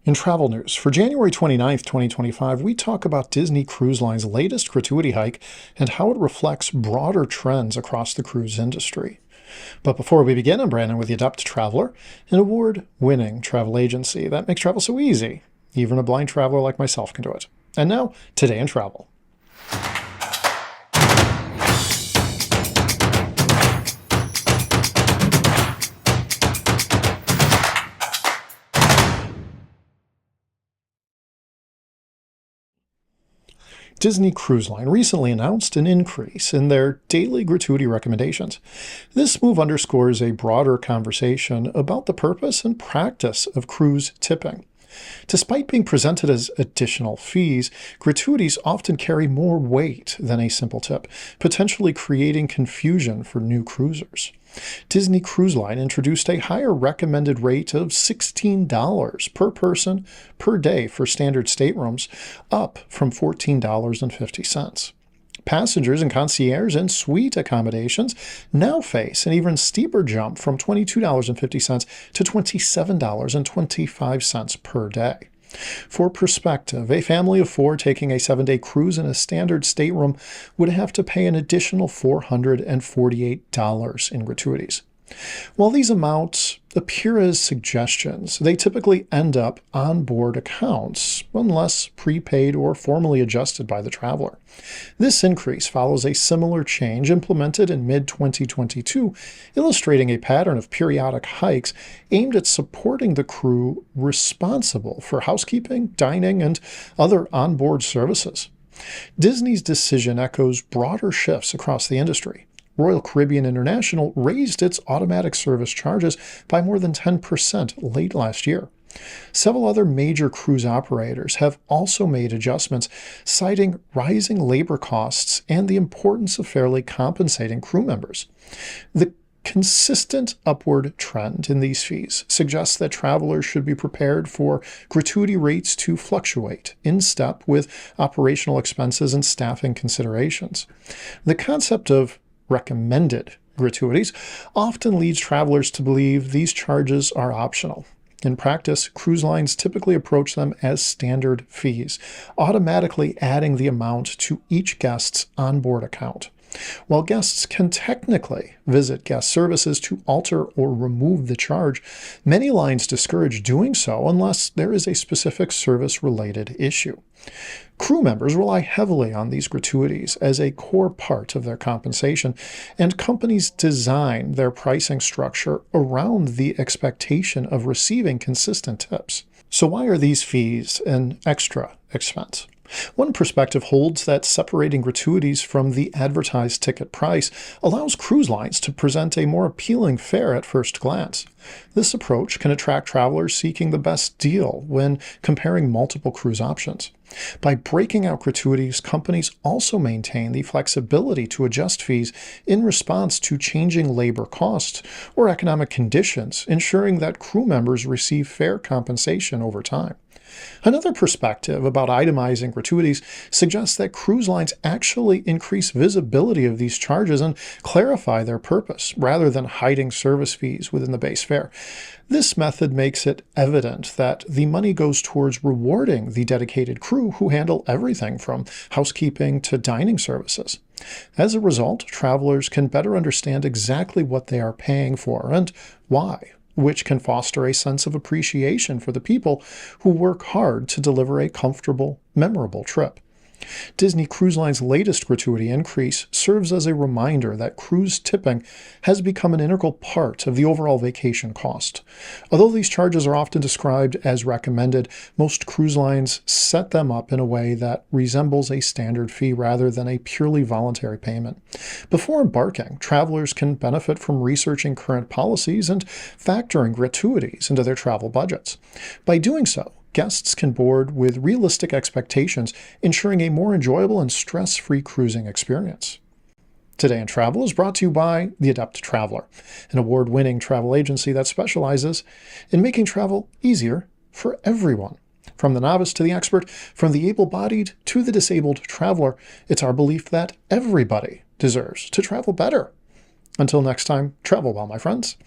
In travel news, for January 29th, 2025, we talk about Disney Cruise Line's latest gratuity hike and how it reflects broader trends across the cruise industry. But before we begin, I'm Brandon with the Adept Traveler, an award-winning travel agency that makes travel so easy. Even a blind traveler like myself can do it. And now, today in travel. Disney Cruise Line recently announced an increase in their daily gratuity recommendations. This move underscores a broader conversation about the purpose and practice of cruise tipping. Despite being presented as additional fees, gratuities often carry more weight than a simple tip, potentially creating confusion for new cruisers. Disney Cruise Line introduced a higher recommended rate of $16 per person per day for standard staterooms, up from $14.50. Passengers in concierge and suite accommodations now face an even steeper jump from $22.50 to $27.25 per day. For perspective, a family of four taking a 7-day cruise in a standard stateroom would have to pay an additional $448 in gratuities. While these amounts appear as suggestions, they typically end up on-board accounts unless prepaid or formally adjusted by the traveler. This increase follows a similar change implemented in mid-2022, illustrating a pattern of periodic hikes aimed at supporting the crew responsible for housekeeping, dining, and other onboard services. Disney's decision echoes broader shifts across the industry. Royal Caribbean International raised its automatic service charges by more than 10% late last year. Several other major cruise operators have also made adjustments, citing rising labor costs and the importance of fairly compensating crew members. The consistent upward trend in these fees suggests that travelers should be prepared for gratuity rates to fluctuate in step with operational expenses and staffing considerations. The concept of recommended gratuities often leads travelers to believe these charges are optional. In practice, cruise lines typically approach them as standard fees, automatically adding the amount to each guest's onboard account. While guests can technically visit guest services to alter or remove the charge, many lines discourage doing so unless there is a specific service-related issue. Crew members rely heavily on these gratuities as a core part of their compensation, and companies design their pricing structure around the expectation of receiving consistent tips. So why are these fees an extra expense? One perspective holds that separating gratuities from the advertised ticket price allows cruise lines to present a more appealing fare at first glance. This approach can attract travelers seeking the best deal when comparing multiple cruise options. By breaking out gratuities, companies also maintain the flexibility to adjust fees in response to changing labor costs or economic conditions, ensuring that crew members receive fair compensation over time. Another perspective about itemizing gratuities suggests that cruise lines actually increase visibility of these charges and clarify their purpose, rather than hiding service fees within the base fare. This method makes it evident that the money goes towards rewarding the dedicated crew who handle everything from housekeeping to dining services. As a result, travelers can better understand exactly what they are paying for and why, which can foster a sense of appreciation for the people who work hard to deliver a comfortable, memorable trip. Disney Cruise Line's latest gratuity increase serves as a reminder that cruise tipping has become an integral part of the overall vacation cost. Although these charges are often described as recommended, most cruise lines set them up in a way that resembles a standard fee rather than a purely voluntary payment. Before embarking, travelers can benefit from researching current policies and factoring gratuities into their travel budgets. By doing so, guests can board with realistic expectations, ensuring a more enjoyable and stress-free cruising experience. Today in Travel is brought to you by the Adept Traveler, an award-winning travel agency that specializes in making travel easier for everyone. From the novice to the expert, from the able-bodied to the disabled traveler, it's our belief that everybody deserves to travel better. Until next time, travel well, my friends.